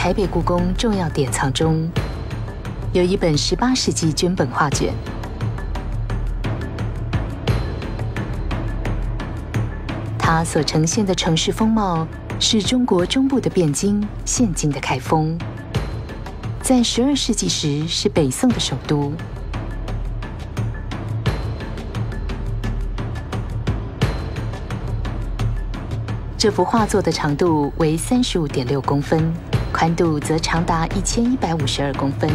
台北故宫重要典藏中，有一本18世纪绢本画卷。它所呈现的城市风貌是中国中部的汴京，现今的开封。在12世纪时是北宋的首都。这幅画作的长度为35.6公分，宽度则长达1152公分。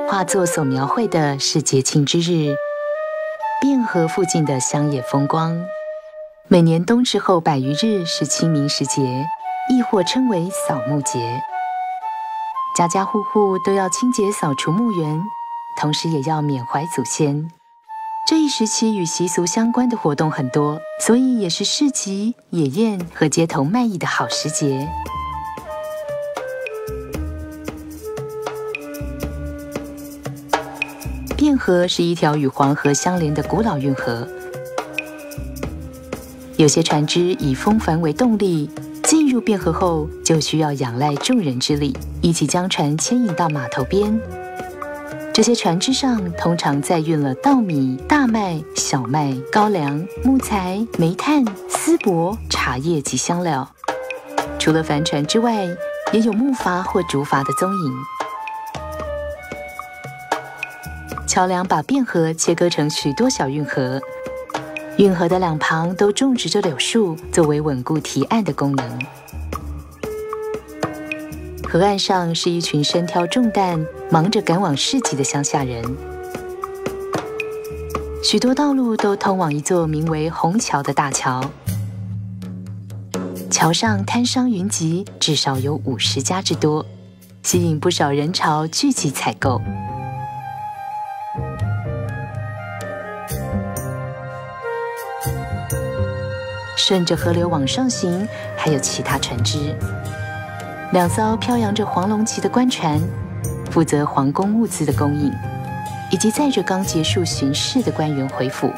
画作所描绘的是节庆之日，汴河附近的乡野风光。每年冬至后100余日是清明时节，亦或称为扫墓节。家家户户都要清洁扫除墓园，同时也要缅怀祖先。这一时期与习俗相关的活动很多，所以也是市集、野宴和街头卖艺的好时节。汴河是一条与黄河相连的古老运河，有些船只以风帆为动力，进入汴河后就需要仰赖众人之力，一起将船牵引到码头边。这些船只上通常载运了稻米、大麦、小麦、高粱、木材、煤炭、丝帛、茶叶及香料。除了帆船之外，也有木筏或竹筏的踪影。桥梁把汴河切割成许多小运河，运河的两旁都种植着柳树，作为稳固堤岸的功能。河岸上是一群身挑重担、忙着赶往市集的乡下人。许多道路都通往一座名为虹桥的大桥，桥上摊商云集，至少有50家之多，吸引不少人潮聚集采购。顺着河流往上行，还有其他船只，2艘飘扬着黄龙旗的官船，负责皇宫物资的供应，以及载着刚结束巡视的官员回府。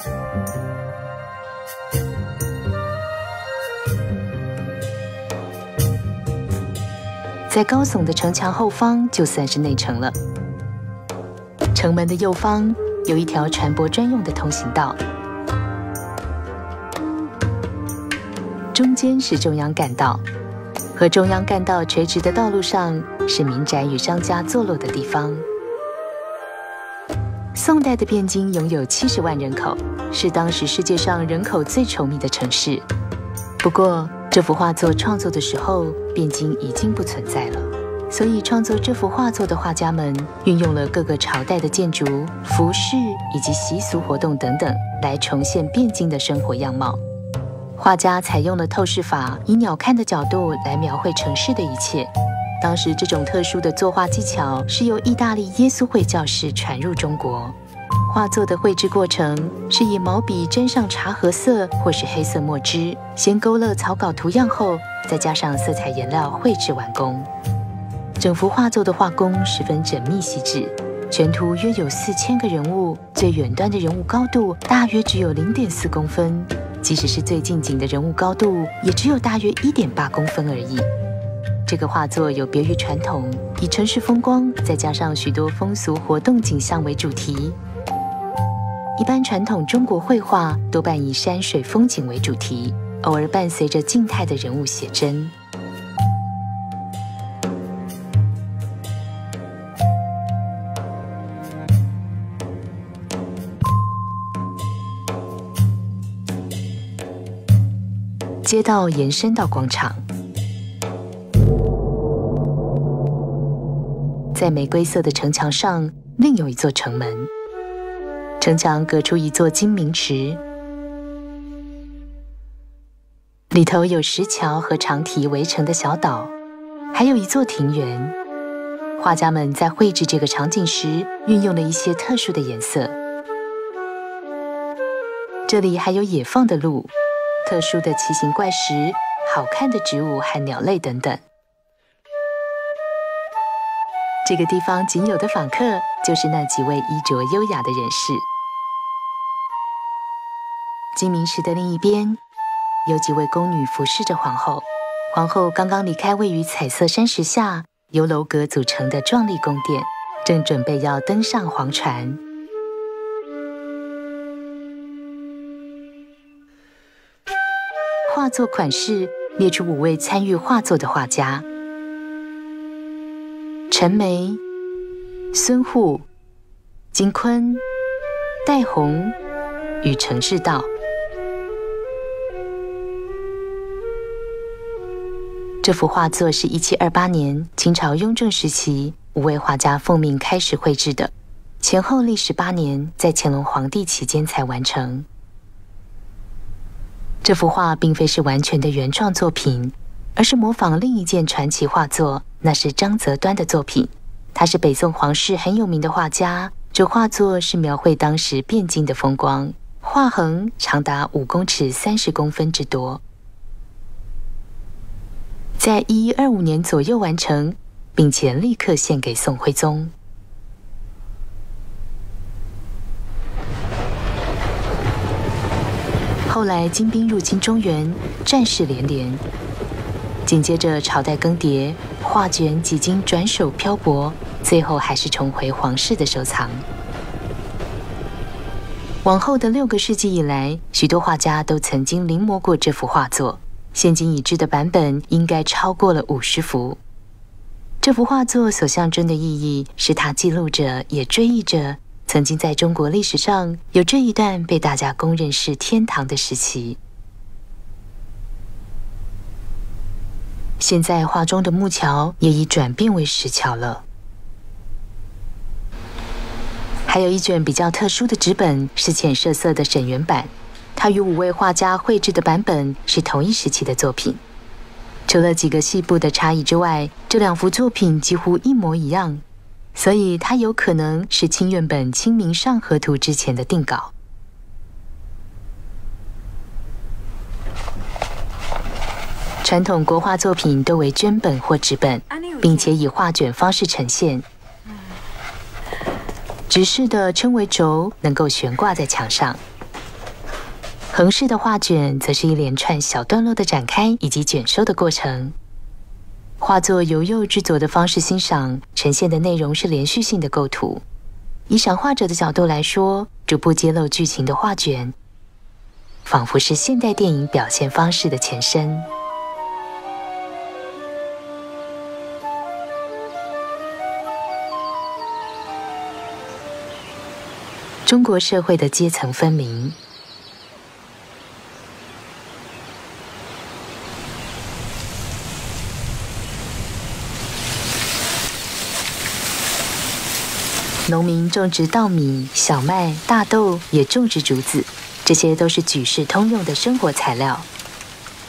在高耸的城墙后方，就算是内城了。城门的右方有一条船舶专用的通行道。中间是中央干道，和中央干道垂直的道路上是民宅与商家坐落的地方。宋代的汴京拥有70万人口，是当时世界上人口最稠密的城市。不过，这幅画作创作的时候，汴京已经不存在了，所以创作这幅画作的画家们运用了各个朝代的建筑、服饰以及习俗活动等等，来重现汴京的生活样貌。画家采用了透视法，以鸟瞰的角度来描绘城市的一切。当时这种特殊的作画技巧是由意大利耶稣会教士传入中国。画作的绘制过程是以毛笔沾上茶褐色或是黑色墨汁，先勾勒草稿图样后，再加上色彩颜料绘制完工。整幅画作的画工十分缜密细致，全图约有4000个人物，最远端的人物高度大约只有0.4公分。即使是最近景的人物高度，也只有大约1.8公分而已。这个画作有别于传统，以城市风光再加上许多风俗活动景象为主题。一般传统中国绘画多半以山水风景为主题，偶尔伴随着静态的人物写真。街道延伸到广场，在玫瑰色的城墙上，另有一座城门。城墙隔出一座金明池，里头有石桥和长堤围成的小岛，还有一座庭园。画家们在绘制这个场景时，运用了一些特殊的颜色。这里还有野放的鹿、特殊的奇形怪石、好看的植物和鸟类等等。这个地方仅有的访客，就是那几位衣着优雅的人士。鸡鸣石的另一边，有几位宫女服侍着皇后。皇后刚刚离开位于彩色山石下、由楼阁组成的壮丽宫殿，正准备要登上皇船。画作款式列出5位参与画作的画家：陈梅、孙护、金坤、戴洪与程世道。这幅画作是1728年清朝雍正时期5位画家奉命开始绘制的，前后历时8年，在乾隆皇帝期间才完成。这幅画并非是完全的原创作品，而是模仿另一件传奇画作，那是张择端的作品。他是北宋皇室很有名的画家，这画作是描绘当时汴京的风光，画横长达5公尺30公分之多。在1125年左右完成，并且立刻献给宋徽宗。后来金兵入侵中原，战事连连，紧接着朝代更迭，画卷几经转手漂泊，最后还是重回皇室的收藏。往后的6个世纪以来，许多画家都曾经临摹过这幅画作，现今已知的版本应该超过了50幅。这幅画作所象征的意义，是它记录着也追忆着曾经在中国历史上有这一段被大家公认是天堂的时期。现在画中的木桥也已转变为石桥了。还有一卷比较特殊的纸本，是浅色色的沈园版，它与5位画家绘制的版本是同一时期的作品。除了几个细部的差异之外，这2幅作品几乎一模一样，所以它有可能是清苑本《清明上河图》之前的定稿。传统国画作品都为绢本或纸本，并且以画卷方式呈现。直式的称为轴，能够悬挂在墙上。横式的画卷则是一连串小段落的展开以及卷收的过程。画作由右至左的方式欣赏，呈现的内容是连续性的构图。以赏画者的角度来说，逐步揭露剧情的画卷，仿佛是现代电影表现方式的前身。中国社会的阶层分明。农民种植稻米、小麦、大豆，也种植竹子，这些都是举世通用的生活材料。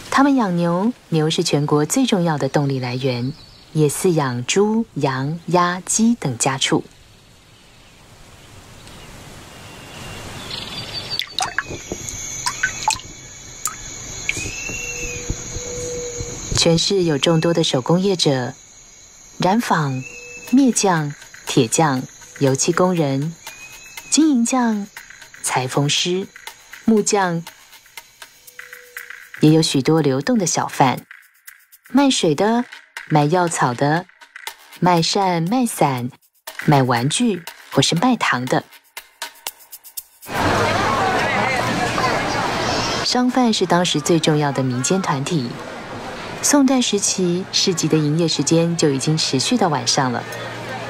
他们养牛，牛是全国最重要的动力来源，也饲养猪、羊、鸭、鸡等家畜。全市有众多的手工业者，染坊、篾匠、铁匠、油漆工人、金银匠、裁缝师、木匠，也有许多流动的小贩，卖水的、卖药草的、卖扇、卖伞、卖玩具或是卖糖的。商贩是当时最重要的民间团体。宋代时期，市集的营业时间就已经持续到晚上了。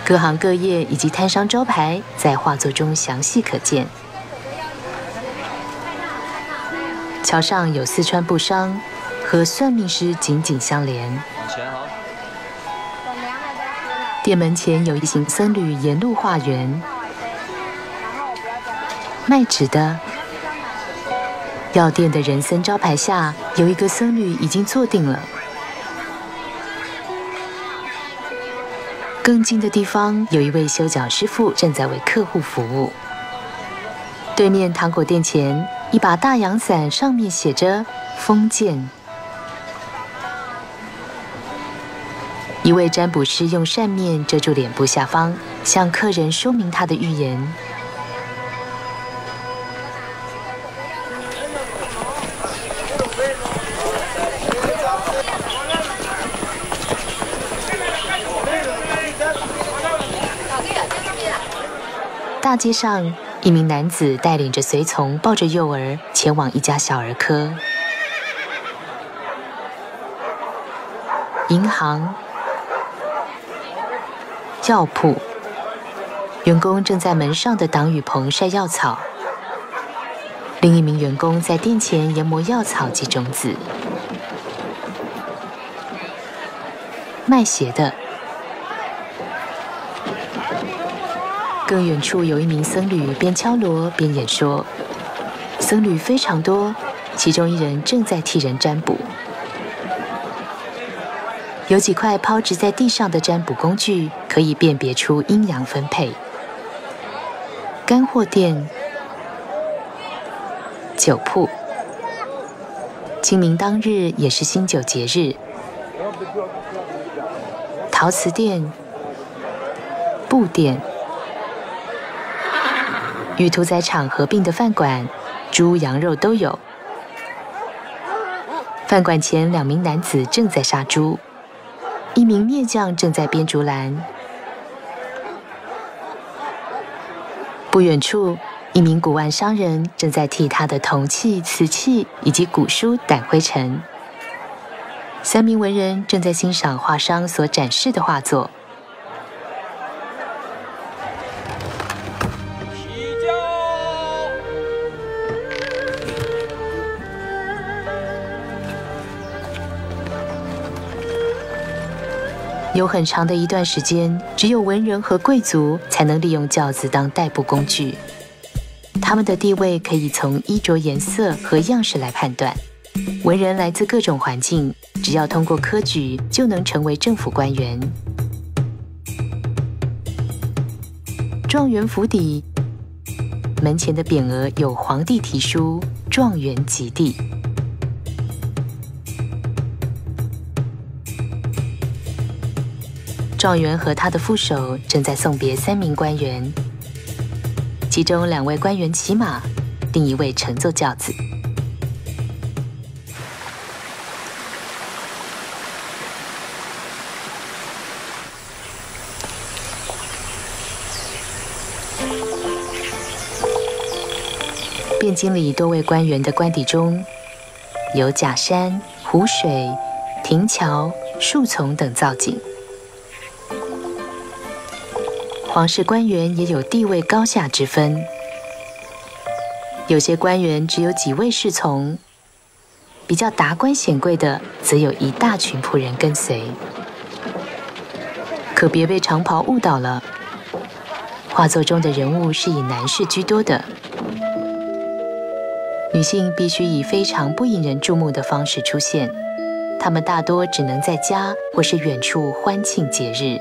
各行各业以及摊商招牌在画作中详细可见。桥上有四川布商，和算命师紧紧相连。店门前有一行僧侣沿路化缘。卖纸的、药店的人参招牌下，有一个僧侣已经坐定了。更近的地方，有一位修脚师傅正在为客户服务。对面糖果店前，一把大阳伞，上面写着“封建”。一位占卜师用扇面遮住脸部下方，向客人说明他的预言。大街上，一名男子带领着随从，抱着幼儿前往一家小儿科、银行、药铺。员工正在门上的挡雨棚晒药草，另一名员工在店前研磨药草及种子。卖鞋的。更远处有一名僧侣边敲锣边演说，僧侣非常多，其中一人正在替人占卜。有几块抛掷在地上的占卜工具，可以辨别出阴阳分配。干货店、酒铺，清明当日也是新酒节日。陶瓷店、布店。与屠宰场合并的饭馆，猪羊肉都有。饭馆前2名男子正在杀猪，一名面匠正在编竹篮。不远处，一名古玩商人正在替他的铜器、瓷器以及古书掸灰尘。3名文人正在欣赏画商所展示的画作。有很长的一段时间，只有文人和贵族才能利用轿子当代步工具。他们的地位可以从衣着颜色和样式来判断。文人来自各种环境，只要通过科举，就能成为政府官员。状元府邸门前的匾额有皇帝题书“状元及第”。状元和他的副手正在送别3名官员，其中2位官员骑马，另1位乘坐轿子。汴京里多位官员的官邸中，有假山、湖水、亭桥、树丛等造景。皇室官员也有地位高下之分，有些官员只有几位侍从，比较达官显贵的则有一大群仆人跟随。可别被长袍误导了，画作中的人物是以男士居多的，女性必须以非常不引人注目的方式出现，她们大多只能在家或是远处欢庆节日。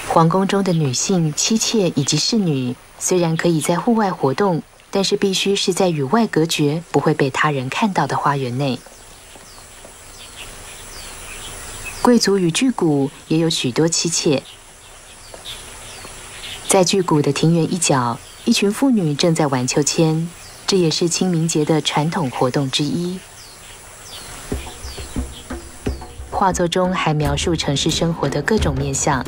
皇宫中的女性、妻妾以及侍女，虽然可以在户外活动，但是必须是在与外隔绝、不会被他人看到的花园内。贵族与巨贾也有许多妻妾。在巨贾的庭园一角，一群妇女正在玩秋千，这也是清明节的传统活动之一。画作中还描述城市生活的各种面向。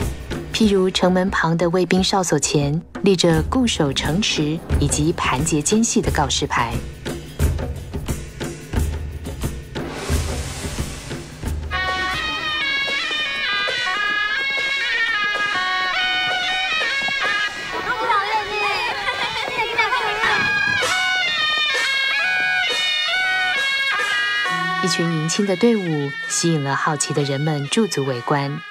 譬如城门旁的卫兵哨所前立着固守城池以及盘结奸细的告示牌。一群迎亲的队伍吸引了好奇的人们驻足围观。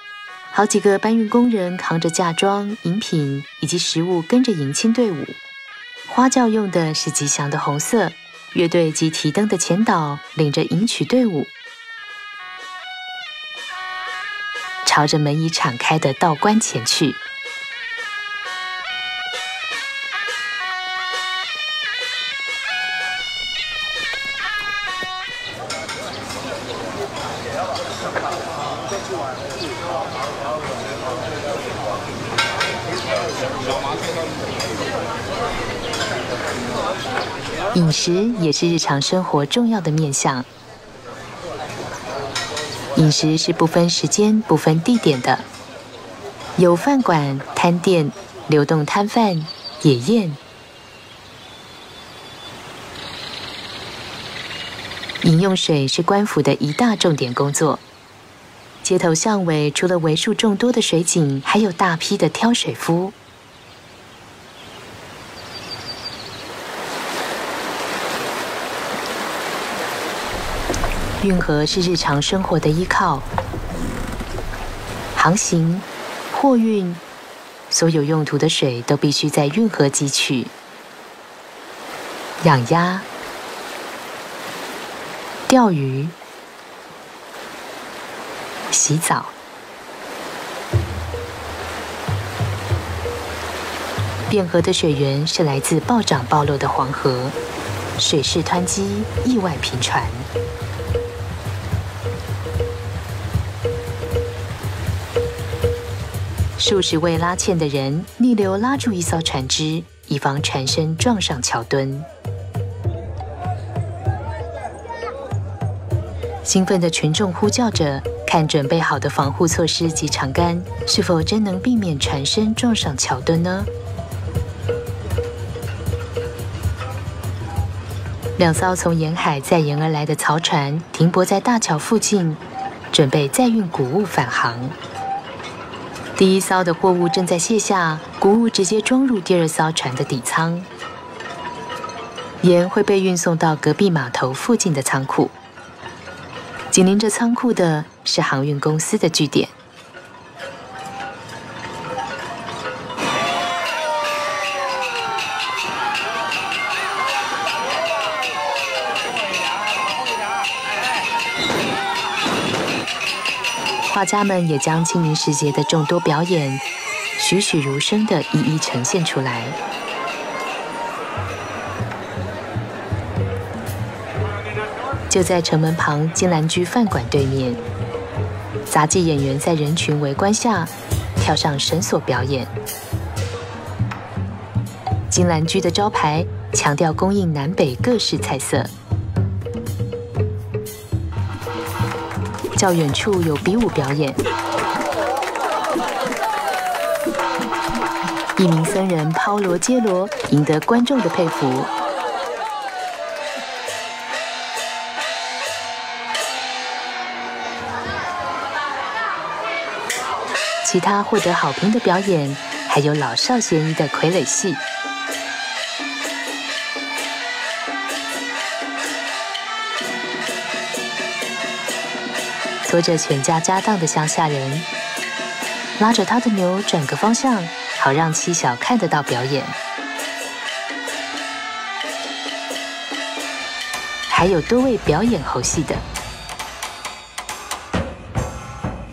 好几个搬运工人扛着嫁妆、饮品以及食物跟着迎亲队伍。花轿用的是吉祥的红色，乐队及提灯的前导领着迎娶队伍，朝着门已敞开的道观前去。饮食也是日常生活重要的面向。饮食是不分时间、不分地点的，有饭馆、摊店、流动摊贩、野宴。饮用水是官府的一大重点工作。街头巷尾除了为数众多的水井，还有大批的挑水夫。运河是日常生活的依靠，航行、货运，所有用途的水都必须在运河汲取。养鸭、钓鱼、洗澡。汴河的水源是来自暴涨暴落的黄河，水势湍急，意外频传。数十位拉纤的人逆流拉住一艘船只，以防船身撞上桥墩。兴奋的群众呼叫着，看准备好的防护措施及长杆是否真能避免船身撞上桥墩呢？两艘从沿海载盐而来的漕船停泊在大桥附近，准备载运谷物返航。第一艘的货物正在卸下，谷物直接装入第二艘船的底舱，盐会被运送到隔壁码头附近的仓库。紧邻着仓库的是航运公司的据点。画家们也将清明时节的众多表演，栩栩如生地一一呈现出来。就在城门旁金兰居饭馆对面，杂技演员在人群围观下跳上绳索表演。金兰居的招牌强调供应南北各式菜色。较远处有比武表演，一名僧人抛锣接锣，赢得观众的佩服。其他获得好评的表演，还有老少咸宜的傀儡戏。拖着全家家当的乡下人，拉着他的牛转个方向，好让妻小看得到表演。还有多位表演猴戏的。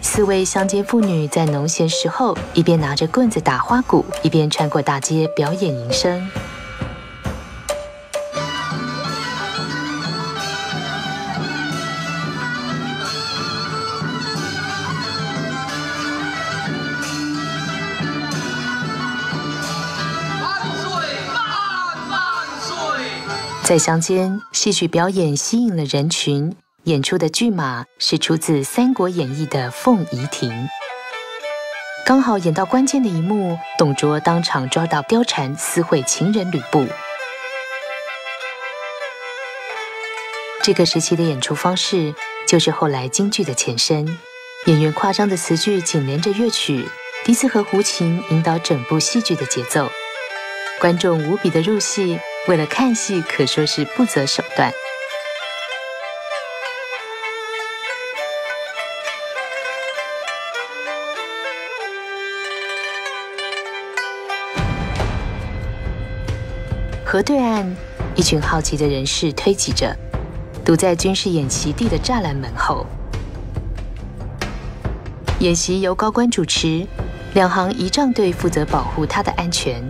4位乡间妇女在农闲时候，一边拿着棍子打花鼓，一边穿过大街表演营生。在乡间，戏曲表演吸引了人群。演出的剧码是出自《三国演义》的《凤仪亭》。刚好演到关键的一幕，董卓当场抓到貂蝉私会情人吕布。这个时期的演出方式，就是后来京剧的前身。演员夸张的词句紧连着乐曲，笛子和胡琴引导整部戏剧的节奏，观众无比的入戏。为了看戏，可说是不择手段。河对岸，一群好奇的人士推挤着，堵在军事演习地的栅栏门后。演习由高官主持，2行仪仗队负责保护他的安全。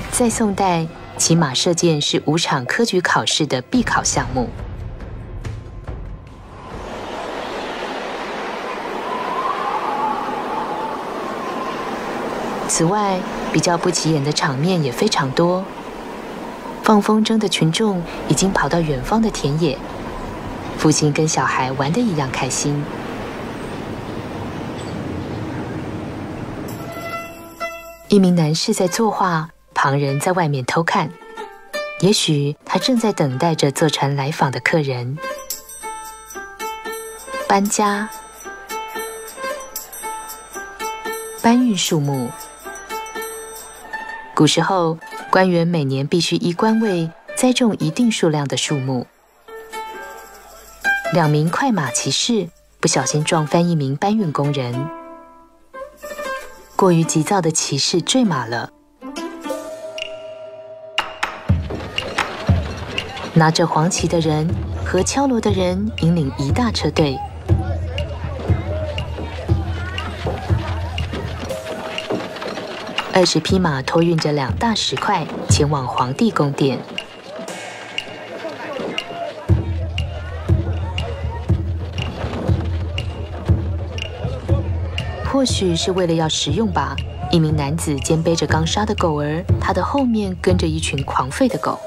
在宋代，骑马射箭是5场科举考试的必考项目。此外，比较不起眼的场面也非常多。放风筝的群众已经跑到远方的田野，父亲跟小孩玩得一样开心。一名男士在作画，旁人在外面偷看。也许他正在等待着坐船来访的客人。搬家、搬运树木。古时候，官员每年必须依官位栽种一定数量的树木。2名快马骑士不小心撞翻1名搬运工人，过于急躁的骑士坠马了。拿着黄旗的人和敲锣的人引领一大车队。20匹马托运着2大石块前往皇帝宫殿。或许是为了要实用吧，一名男子肩背着刚杀的狗儿，他的后面跟着一群狂吠的狗。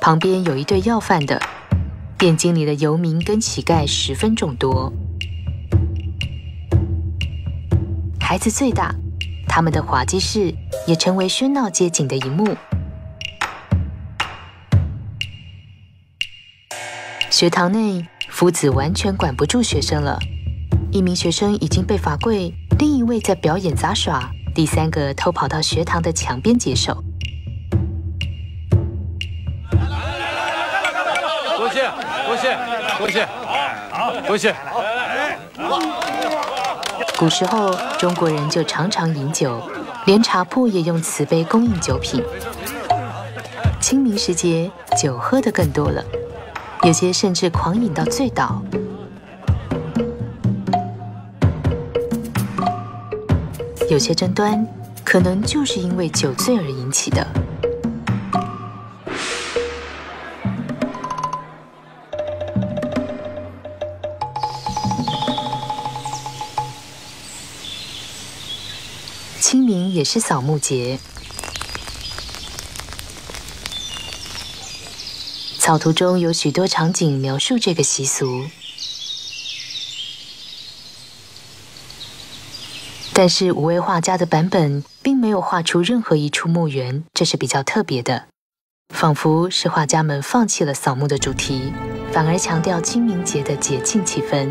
旁边有一对要饭的，店经理的游民跟乞丐十分众多。孩子最大，他们的滑稽事也成为喧闹街景的一幕。学堂内，夫子完全管不住学生了。1名学生已经被罚跪，另一位在表演杂耍，第3个偷跑到学堂的墙边解手。多谢，多谢，多谢，好，多谢。古时候，中国人就常常饮酒，连茶铺也用瓷杯供应酒品。清明时节，酒喝得更多了，有些甚至狂饮到醉倒。有些争端，可能就是因为酒醉而引起的。清明也是扫墓节。草图中有许多场景描述这个习俗，但是5位画家的版本并没有画出任何一处墓园，这是比较特别的，仿佛是画家们放弃了扫墓的主题，反而强调清明节的节庆气氛。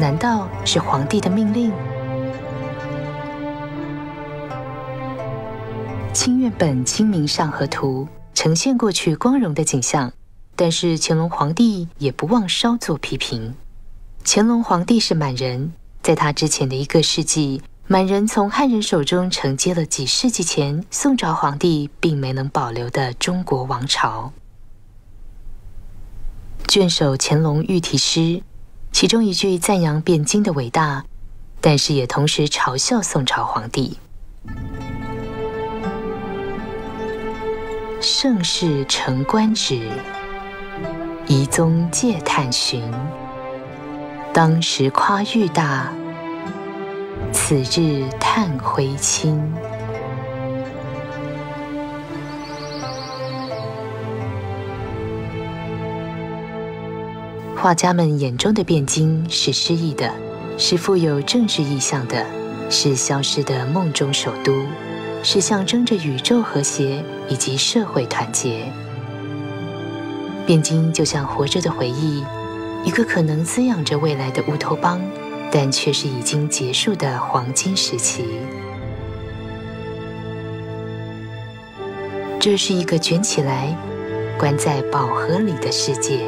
难道是皇帝的命令？清苑本《清明上河图》呈现过去光荣的景象，但是乾隆皇帝也不忘稍作批评。乾隆皇帝是满人，在他之前的1个世纪，满人从汉人手中承接了几世纪前宋朝皇帝并没能保留的中国王朝。卷首乾隆御题诗，其中一句赞扬汴京的伟大，但是也同时嘲笑宋朝皇帝。盛世承官职，遗宗戒探寻。当时夸玉大，此日探徽清。画家们眼中的汴京是诗意的，是富有政治意象的，是消失的梦中首都，是象征着宇宙和谐以及社会团结。汴京就像活着的回忆，一个可能滋养着未来的乌托邦，但却是已经结束的黄金时期。这是一个卷起来，关在宝盒里的世界。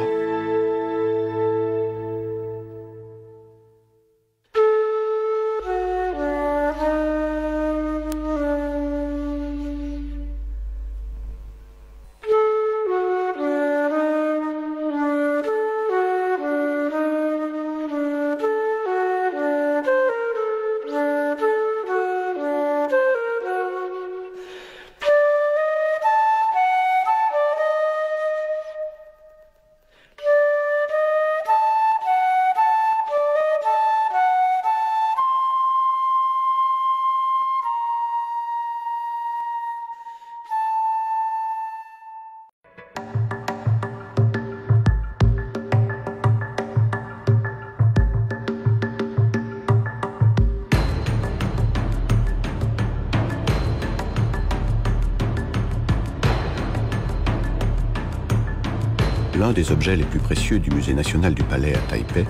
L'un des objets les plus précieux du Musée national du Palais à Taipei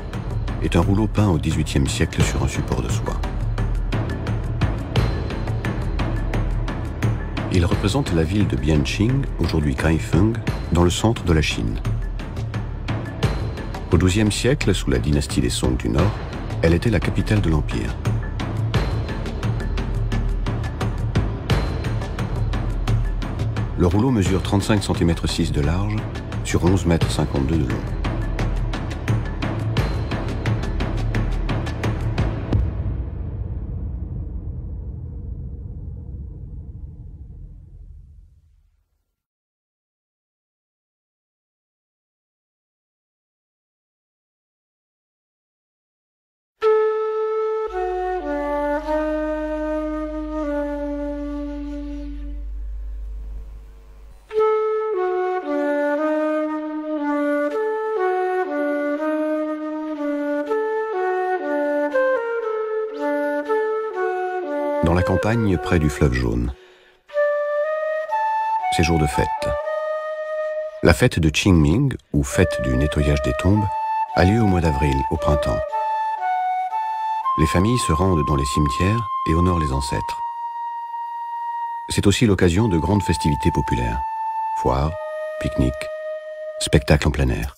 est un rouleau peint au XVIIIe siècle sur un support de soie. Il représente la ville de Bianqing, aujourd'hui Kaifeng, dans le centre de la Chine. Au XIIe siècle, sous la dynastie des Song du Nord, elle était la capitale de l'Empire. Le rouleau mesure 35,6 cm de large sur 11,52 m de long. Dans la campagne, près du fleuve Jaune. C'est jour de fête. La fête de Qingming, ou fête du nettoyage des tombes, a lieu au mois d'avril, au printemps. Les familles se rendent dans les cimetières et honorent les ancêtres. C'est aussi l'occasion de grandes festivités populaires. Foires, pique-niques, spectacles en plein air.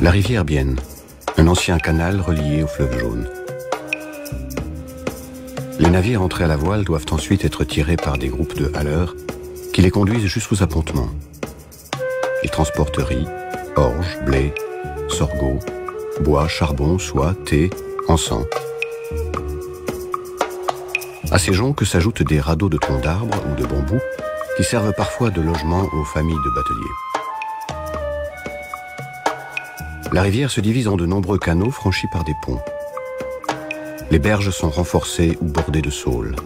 La rivière Bienne, un ancien canal relié au fleuve Jaune. Les navires entrés à la voile doivent ensuite être tirés par des groupes de haleurs qui les conduisent jusqu'aux appontements. Ils transportent riz, orge, blé, sorgho, bois, charbon, soie, thé, encens. À ces joncs s'ajoutent des radeaux de troncs d'arbres ou de bambou qui servent parfois de logement aux familles de bateliers. La rivière se divise en de nombreux canaux franchis par des ponts. Les berges sont renforcées ou bordées de saules.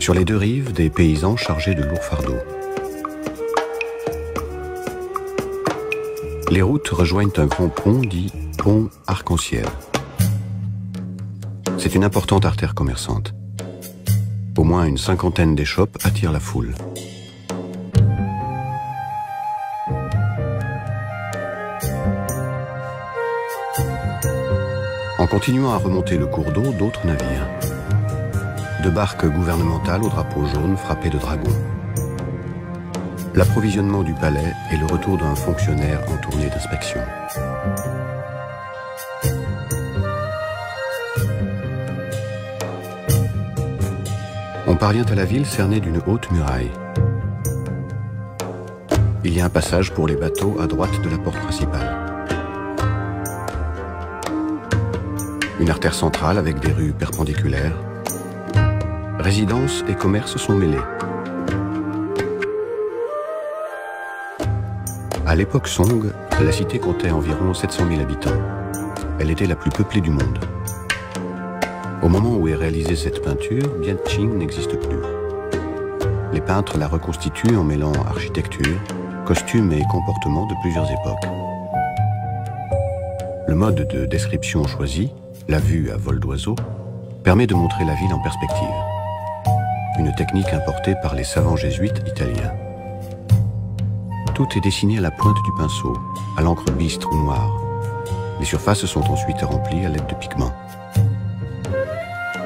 Sur les deux rives, des paysans chargés de lourds fardeaux. Les routes rejoignent un grand pont dit pont Arc-en-Ciel. C'est une importante artère commerçante. Au moins une cinquantaine d'échoppes attirent la foule. En continuant à remonter le cours d'eau, d'autres navires. De barques gouvernementales au drapeau jaune frappé de dragons. L'approvisionnement du palais et le retour d'un fonctionnaire en tournée d'inspection. On parvient à la ville cernée d'une haute muraille. Il y a un passage pour les bateaux à droite de la porte principale. Une artère centrale avec des rues perpendiculaires. Résidences et commerces sont mêlés. À l'époque Song, la cité comptait environ 700 000 habitants. Elle était la plus peuplée du monde. Au moment où est réalisée cette peinture, Bianqing n'existe plus. Les peintres la reconstituent en mêlant architecture, costumes et comportements de plusieurs époques. Le mode de description choisi, la vue à vol d'oiseau, permet de montrer la ville en perspective. une technique importée par les savants jésuites italiens. Tout est dessiné à la pointe du pinceau, à l'encre bistre ou noire. Les surfaces sont ensuite remplies à l'aide de pigments.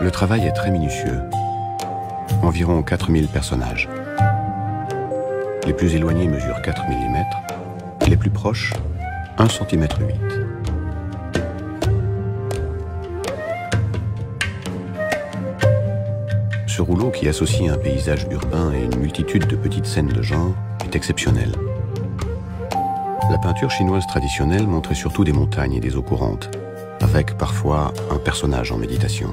Le travail est très minutieux. Environ 4000 personnages. Les plus éloignés mesurent 4 mm, les plus proches, 1 cm 8. Ce rouleau qui associe un paysage urbain et une multitude de petites scènes de genre est exceptionnel. La peinture chinoise traditionnelle montrait surtout des montagnes et des eaux courantes, avec parfois un personnage en méditation.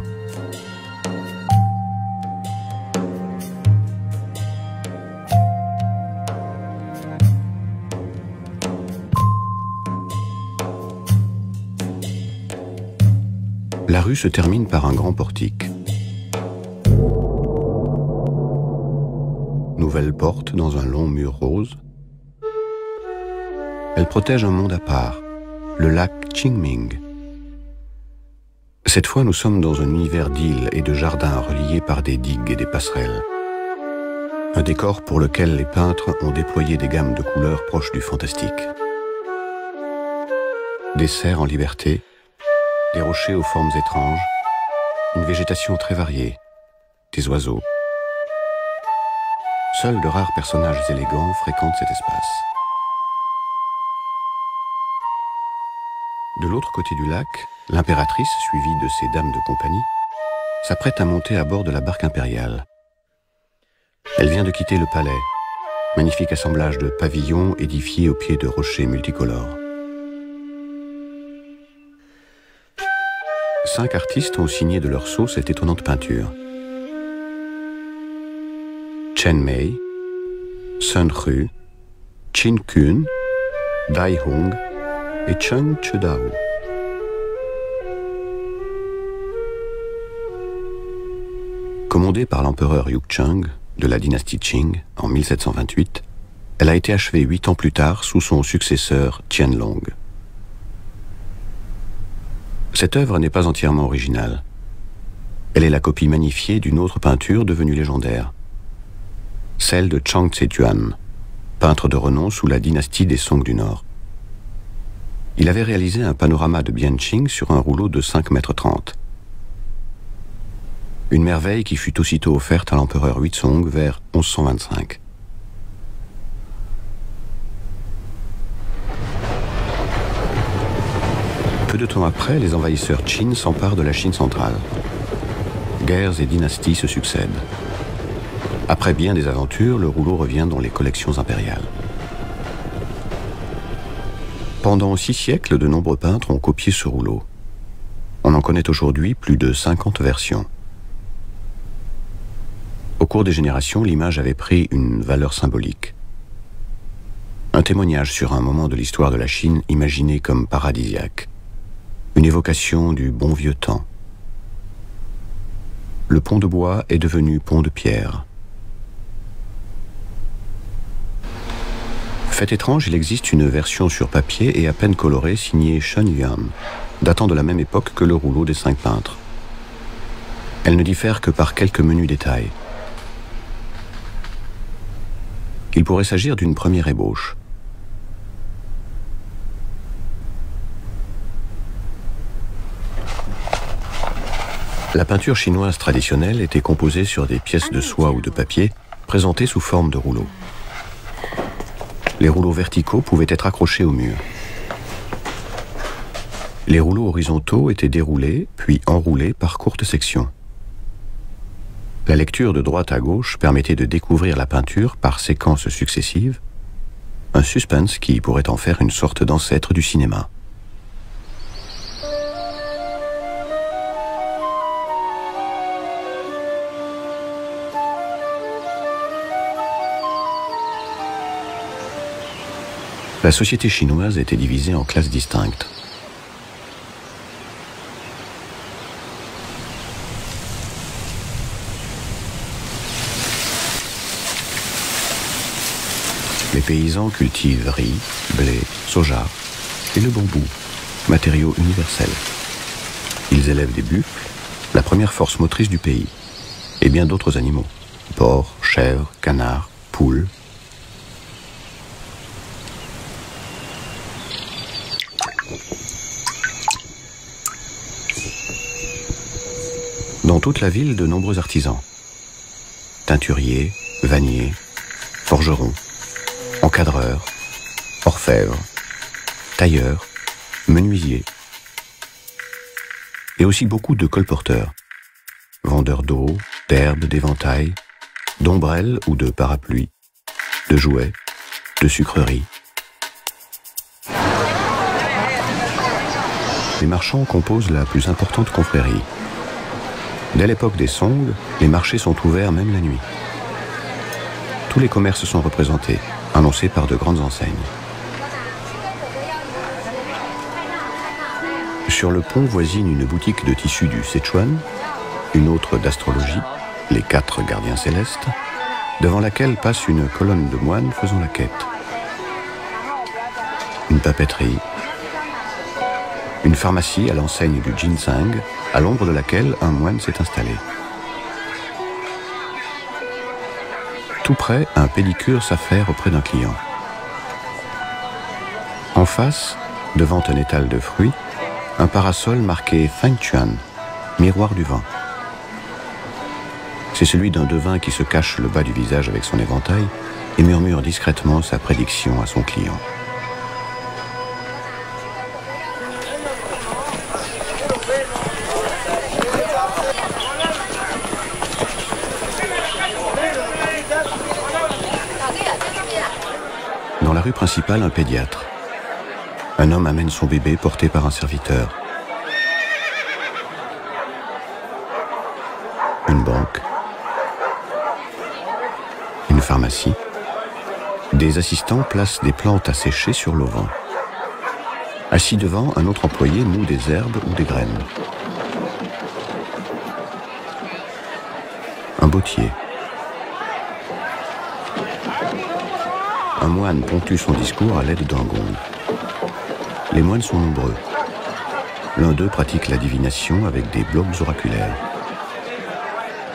La rue se termine par un grand portique. Nouvelle porte dans un long mur rose. Elle protège un monde à part, le lac Qingming. Cette fois, nous sommes dans un univers d'îles et de jardins reliés par des digues et des passerelles. Un décor pour lequel les peintres ont déployé des gammes de couleurs proches du fantastique. Des cerfs en liberté, des rochers aux formes étranges, une végétation très variée, des oiseaux. Seuls de rares personnages élégants fréquentent cet espace. De l'autre côté du lac, l'impératrice, suivie de ses dames de compagnie, s'apprête à monter à bord de la barque impériale. Elle vient de quitter le palais, magnifique assemblage de pavillons édifiés au pied de rochers multicolores. 5 artistes ont signé de leur sceau cette étonnante peinture. Chen Mei, Sun Hu, Qin Kun, Dai Hong et Cheng Chedao. Commandée par l'empereur Yucheng de la dynastie Qing en 1728, elle a été achevée 8 ans plus tard sous son successeur Qianlong. Cette œuvre n'est pas entièrement originale. Elle est la copie magnifiée d'une autre peinture devenue légendaire, celle de Chang Tse-tuan, peintre de renom sous la dynastie des Song du Nord. Il avait réalisé un panorama de Bianqing sur un rouleau de 5,30 m. Une merveille qui fut aussitôt offerte à l'empereur Huizong vers 1125. Peu de temps après, les envahisseurs Qin s'emparent de la Chine centrale. Guerres et dynasties se succèdent. Après bien des aventures, le rouleau revient dans les collections impériales. Pendant 6 siècles, de nombreux peintres ont copié ce rouleau. On en connaît aujourd'hui plus de 50 versions. Au cours des générations, l'image avait pris une valeur symbolique. Un témoignage sur un moment de l'histoire de la Chine imaginé comme paradisiaque. Une évocation du bon vieux temps. Le pont de bois est devenu pont de pierre. Fait étrange, il existe une version sur papier et à peine colorée signée Shen Yuan, datant de la même époque que le rouleau des 5 peintres. Elle ne diffère que par quelques menus détails. Il pourrait s'agir d'une première ébauche. La peinture chinoise traditionnelle était composée sur des pièces de soie ou de papier présentées sous forme de rouleaux. Les rouleaux verticaux pouvaient être accrochés au mur. Les rouleaux horizontaux étaient déroulés puis enroulés par courtes sections. La lecture de droite à gauche permettait de découvrir la peinture par séquences successives, un suspense qui pourrait en faire une sorte d'ancêtre du cinéma. La société chinoise était divisée en classes distinctes. Les paysans cultivent riz, blé, soja et le bambou, matériaux universels. Ils élèvent des buffles, la première force motrice du pays, et bien d'autres animaux. porcs, chèvres, canards, poules. Dans toute la ville, de nombreux artisans. Teinturiers, vanniers, forgerons, encadreurs, orfèvres, tailleurs, menuisiers. Et aussi beaucoup de colporteurs, vendeurs d'eau, d'herbes, d'éventails, d'ombrelles ou de parapluies, de jouets, de sucreries. Les marchands composent la plus importante confrérie. Dès l'époque des Song, les marchés sont ouverts même la nuit. Tous les commerces sont représentés, annoncés par de grandes enseignes. Sur le pont voisine une boutique de tissus du Sichuan, une autre d'astrologie, les 4 gardiens célestes, devant laquelle passe une colonne de moines faisant la quête. Une papeterie, une pharmacie à l'enseigne du ginseng, à l'ombre de laquelle un moine s'est installé. Tout près, un pédicure s'affaire auprès d'un client. En face, devant un étal de fruits, un parasol marqué Fengchuan, miroir du vin. C'est celui d'un devin qui se cache le bas du visage avec son éventail et murmure discrètement sa prédiction à son client. Dans la rue principale, un pédiatre. Un homme amène son bébé porté par un serviteur. Une banque. Une pharmacie. Des assistants placent des plantes à sécher sur l'auvent. Assis devant, un autre employé moud des herbes ou des graines. Un bottier. Un moine ponctue son discours à l'aide d'un gong. Les moines sont nombreux. L'un d'eux pratique la divination avec des blocs oraculaires.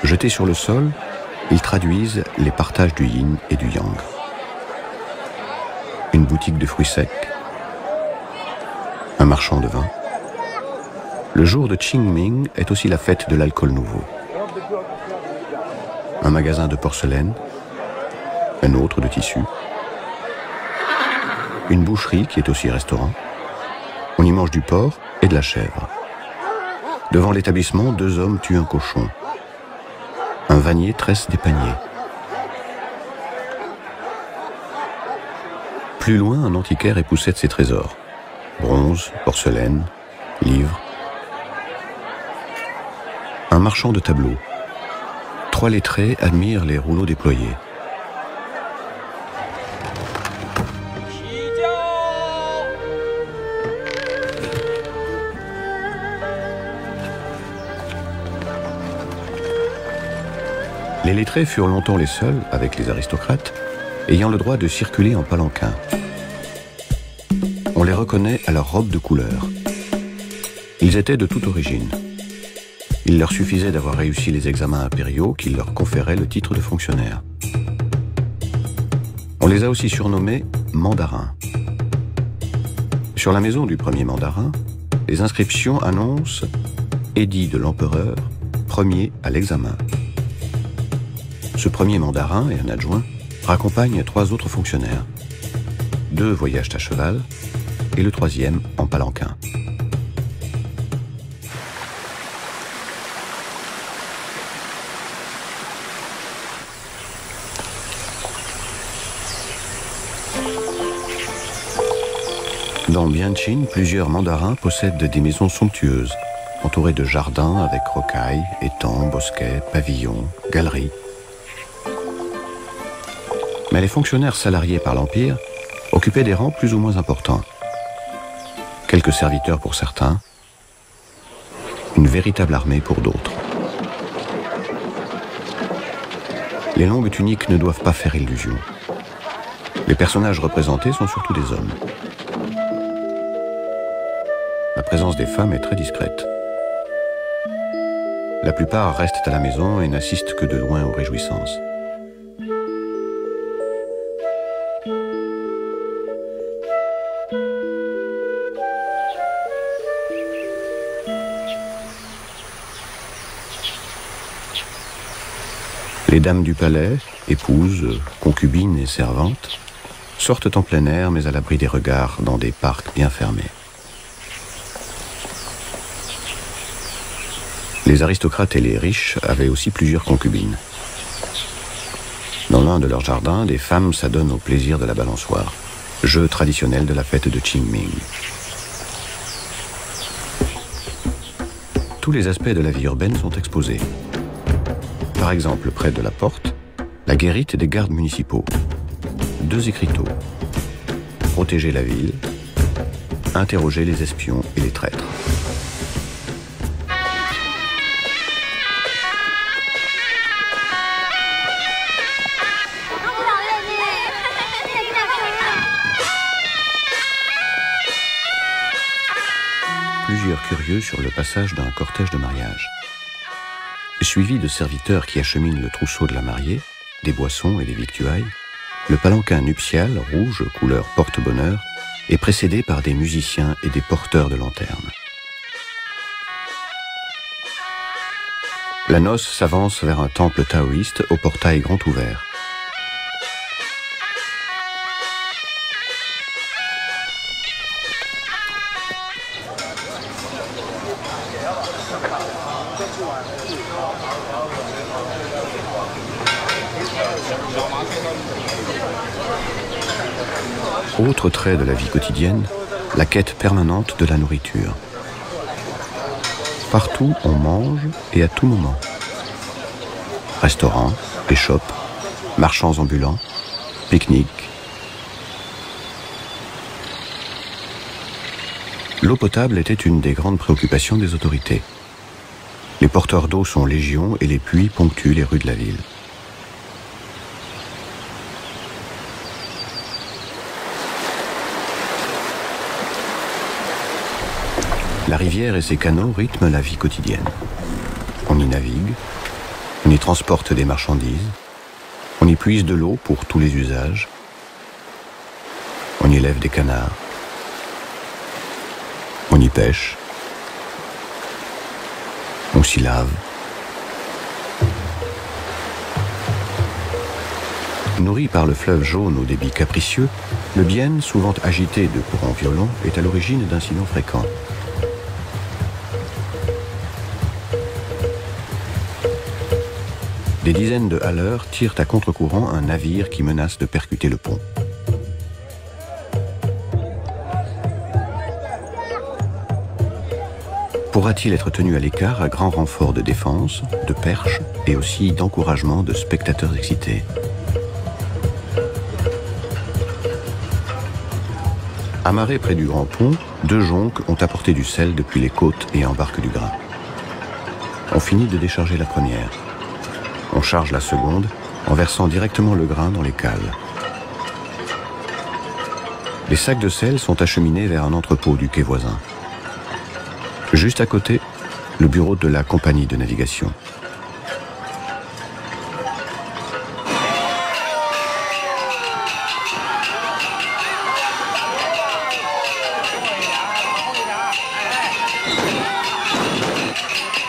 Jetés sur le sol, ils traduisent les partages du yin et du yang. Une boutique de fruits secs. Un marchand de vin. Le jour de Qingming est aussi la fête de l'alcool nouveau. Un magasin de porcelaine. Un autre de tissu. Une boucherie qui est aussi restaurant. On y mange du porc et de la chèvre. Devant l'établissement, 2 hommes tuent un cochon. Un vannier tresse des paniers. Plus loin, un antiquaire époussette ses trésors. Bronze, porcelaine, livres. Un marchand de tableaux. 3 lettrés admirent les rouleaux déployés. Les lettrés furent longtemps les seuls, avec les aristocrates, ayant le droit de circuler en palanquin. On les reconnaît à leur robe de couleur. Ils étaient de toute origine. Il leur suffisait d'avoir réussi les examens impériaux qui leur conféraient le titre de fonctionnaire. On les a aussi surnommés mandarins. Sur la maison du premier mandarin, les inscriptions annoncent « Édit de l'empereur, premier à l'examen ». Ce premier mandarin et un adjoint raccompagnent 3 autres fonctionnaires. 2 voyagent à cheval et le 3e en palanquin. Dans Bianqing, plusieurs mandarins possèdent des maisons somptueuses, entourées de jardins avec rocailles, étangs, bosquets, pavillons, galeries. Mais les fonctionnaires salariés par l'Empire occupaient des rangs plus ou moins importants. Quelques serviteurs pour certains, une véritable armée pour d'autres. Les longues tuniques ne doivent pas faire illusion. Les personnages représentés sont surtout des hommes. La présence des femmes est très discrète. La plupart restent à la maison et n'assistent que de loin aux réjouissances. Les dames du palais, épouses, concubines et servantes, sortent en plein air mais à l'abri des regards dans des parcs bien fermés. Les aristocrates et les riches avaient aussi plusieurs concubines. Dans l'un de leurs jardins, des femmes s'adonnent au plaisir de la balançoire, jeu traditionnel de la fête de Qingming. Tous les aspects de la vie urbaine sont exposés. Par exemple, près de la porte, la guérite des gardes municipaux. 2 écriteaux. Protéger la ville, interroger les espions et les traîtres. Plusieurs curieux sur le passage d'un cortège de mariage. Suivi de serviteurs qui acheminent le trousseau de la mariée, des boissons et des victuailles, le palanquin nuptial, rouge, couleur porte-bonheur, est précédé par des musiciens et des porteurs de lanternes. La noce s'avance vers un temple taoïste au portail grand ouvert. Autre trait de la vie quotidienne, la quête permanente de la nourriture. Partout, on mange et à tout moment. Restaurants, échoppes, marchands ambulants, pique-niques. L'eau potable était une des grandes préoccupations des autorités. Les porteurs d'eau sont légion et les puits ponctuent les rues de la ville. La rivière et ses canaux rythment la vie quotidienne. On y navigue, on y transporte des marchandises, on y puise de l'eau pour tous les usages, on y élève des canards, on y pêche, on s'y lave. Nourri par le fleuve jaune au débit capricieux, le Bienne, souvent agité de courants violents, est à l'origine d'incidents fréquents. Des dizaines de haleurs tirent à contre-courant un navire qui menace de percuter le pont. Pourra-t-il être tenu à l'écart à grand renfort de défense, de perche et aussi d'encouragement de spectateurs excités? Amarrés près du grand pont, 2 jonques ont apporté du sel depuis les côtes et embarquent du grain. On finit de décharger la première. On charge la seconde en versant directement le grain dans les cales. Les sacs de sel sont acheminés vers un entrepôt du quai voisin. Juste à côté, le bureau de la compagnie de navigation.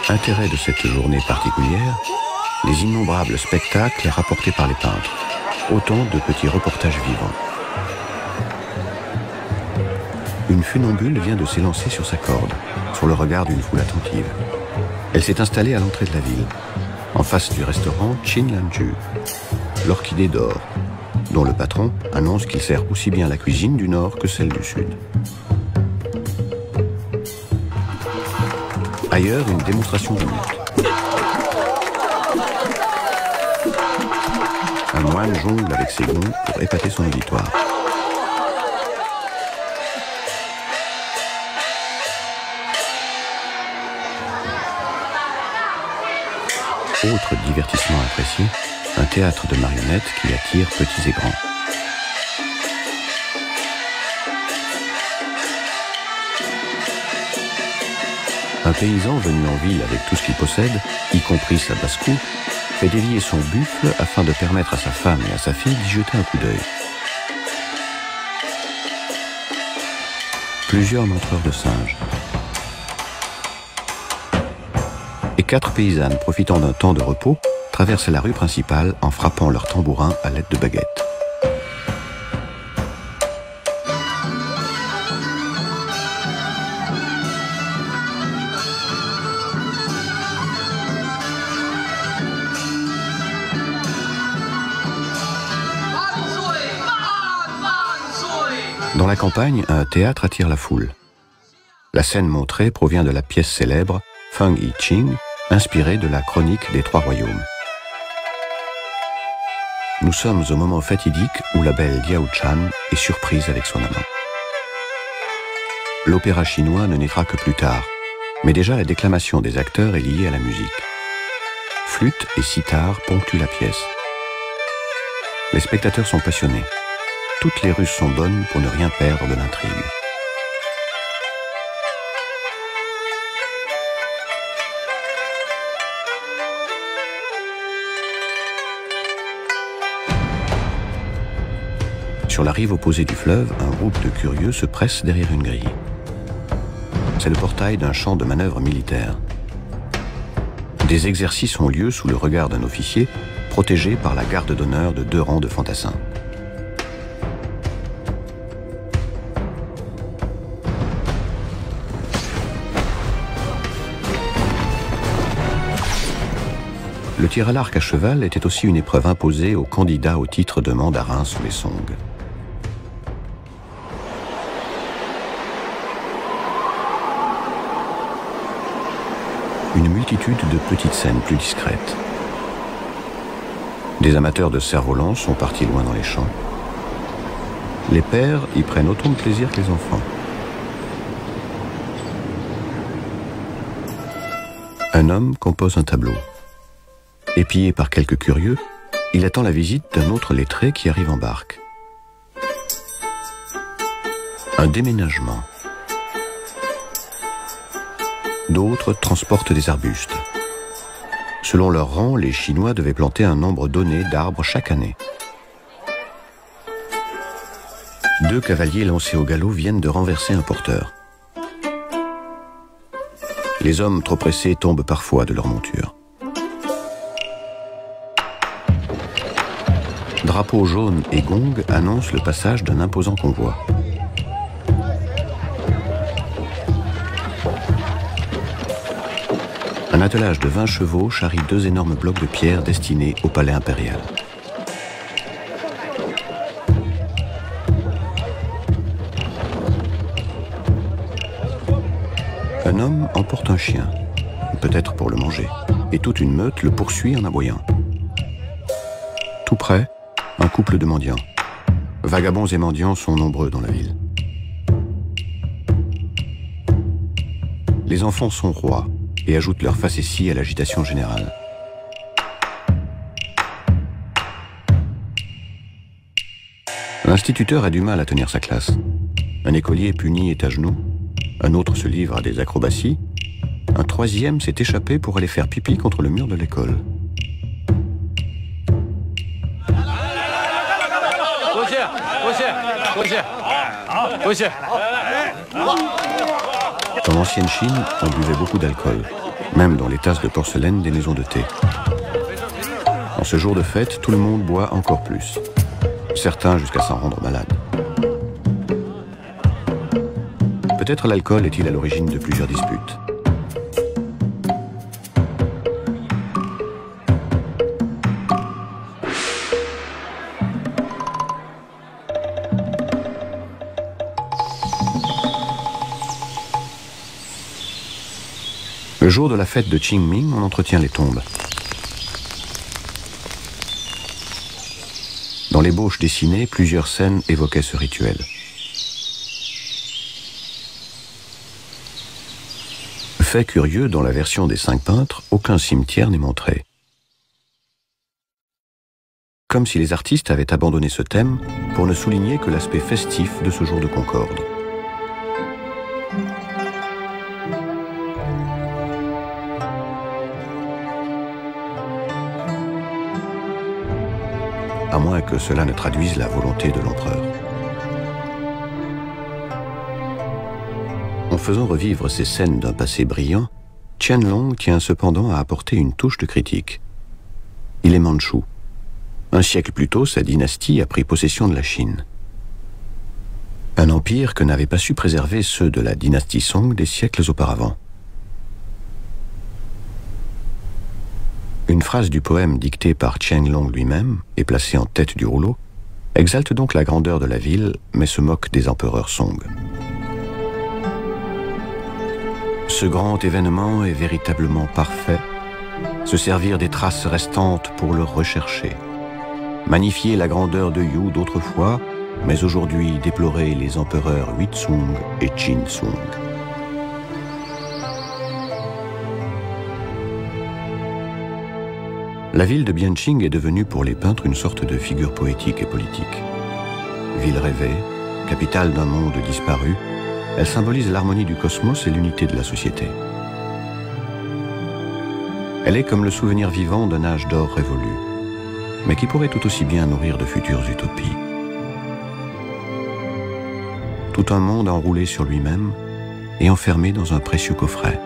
Intérêt de cette journée particulière, les innombrables spectacles rapportés par les peintres, autant de petits reportages vivants. Une funambule vient de s'élancer sur sa corde, sur le regard d'une foule attentive. Elle s'est installée à l'entrée de la ville, en face du restaurant Chin Lanju, l'Orchidée d'Or, dont le patron annonce qu'il sert aussi bien la cuisine du Nord que celle du Sud. Ailleurs, une démonstration de lutte. Un moine jongle avec ses gonds pour épater son auditoire. Autre divertissement apprécié, un théâtre de marionnettes qui attire petits et grands. Un paysan venu en ville avec tout ce qu'il possède, y compris sa basse-cour, fait dévier son buffle afin de permettre à sa femme et à sa fille d'y jeter un coup d'œil. Plusieurs montreurs de singes. Et 4 paysannes profitant d'un temps de repos traversent la rue principale en frappant leur tambourin à l'aide de baguettes. Dans la campagne, un théâtre attire la foule. La scène montrée provient de la pièce célèbre Feng I Ching, inspirée de la chronique des Trois Royaumes. Nous sommes au moment fatidique où la belle Diao Chan est surprise avec son amant. L'opéra chinois ne naîtra que plus tard, mais déjà la déclamation des acteurs est liée à la musique. Flûte et sitar ponctuent la pièce. Les spectateurs sont passionnés. Toutes les ruses sont bonnes pour ne rien perdre de l'intrigue. Sur la rive opposée du fleuve, un groupe de curieux se presse derrière une grille. C'est le portail d'un champ de manœuvre militaire. Des exercices ont lieu sous le regard d'un officier, protégé par la garde d'honneur de 2 rangs de fantassins. Le tir à l'arc à cheval était aussi une épreuve imposée aux candidats au titre de mandarin sous les Song. Une multitude de petites scènes plus discrètes. Des amateurs de cerf-volant sont partis loin dans les champs. Les pères y prennent autant de plaisir que les enfants. Un homme compose un tableau. Épié par quelques curieux, il attend la visite d'un autre lettré qui arrive en barque. Un déménagement. D'autres transportent des arbustes. Selon leur rang, les Chinois devaient planter un nombre donné d'arbres chaque année. 2 cavaliers lancés au galop viennent de renverser un porteur. Les hommes trop pressés tombent parfois de leur monture. Drapeau jaune et gong annoncent le passage d'un imposant convoi. Un attelage de 20 chevaux charrie 2 énormes blocs de pierre destinés au palais impérial. Un homme emporte un chien, peut-être pour le manger, et toute une meute le poursuit en aboyant. Tout près, un couple de mendiants. Vagabonds et mendiants sont nombreux dans la ville. Les enfants sont rois et ajoutent leur facétie à l'agitation générale. L'instituteur a du mal à tenir sa classe. Un écolier puni est à genoux, un autre se livre à des acrobaties, un 3e s'est échappé pour aller faire pipi contre le mur de l'école. Dans l'ancienne Chine, on buvait beaucoup d'alcool, même dans les tasses de porcelaine des maisons de thé. En ce jour de fête, tout le monde boit encore plus. Certains jusqu'à s'en rendre malade. Peut-être l'alcool est-il à l'origine de plusieurs disputes. Le jour de la fête de Qingming, on entretient les tombes. Dans l'ébauche dessinée, plusieurs scènes évoquaient ce rituel. Fait curieux, dans la version des 5 peintres, aucun cimetière n'est montré. Comme si les artistes avaient abandonné ce thème pour ne souligner que l'aspect festif de ce jour de concorde. À moins que cela ne traduise la volonté de l'empereur. En faisant revivre ces scènes d'un passé brillant, Qianlong tient cependant à apporter une touche de critique. il est mandchou. Un siècle plus tôt, sa dynastie a pris possession de la Chine. Un empire que n'avaient pas su préserver ceux de la dynastie Song des siècles auparavant. Une phrase du poème dicté par Qianlong lui-même et placée en tête du rouleau exalte donc la grandeur de la ville, mais se moque des empereurs Song. Ce grand événement est véritablement parfait, se servir des traces restantes pour le rechercher, magnifier la grandeur de Yu d'autrefois, mais aujourd'hui déplorer les empereurs Huizong et Qinzong. La ville de Bianqing est devenue pour les peintres une sorte de figure poétique et politique. Ville rêvée, capitale d'un monde disparu, elle symbolise l'harmonie du cosmos et l'unité de la société. Elle est comme le souvenir vivant d'un âge d'or révolu, mais qui pourrait tout aussi bien nourrir de futures utopies. Tout un monde enroulé sur lui-même et enfermé dans un précieux coffret.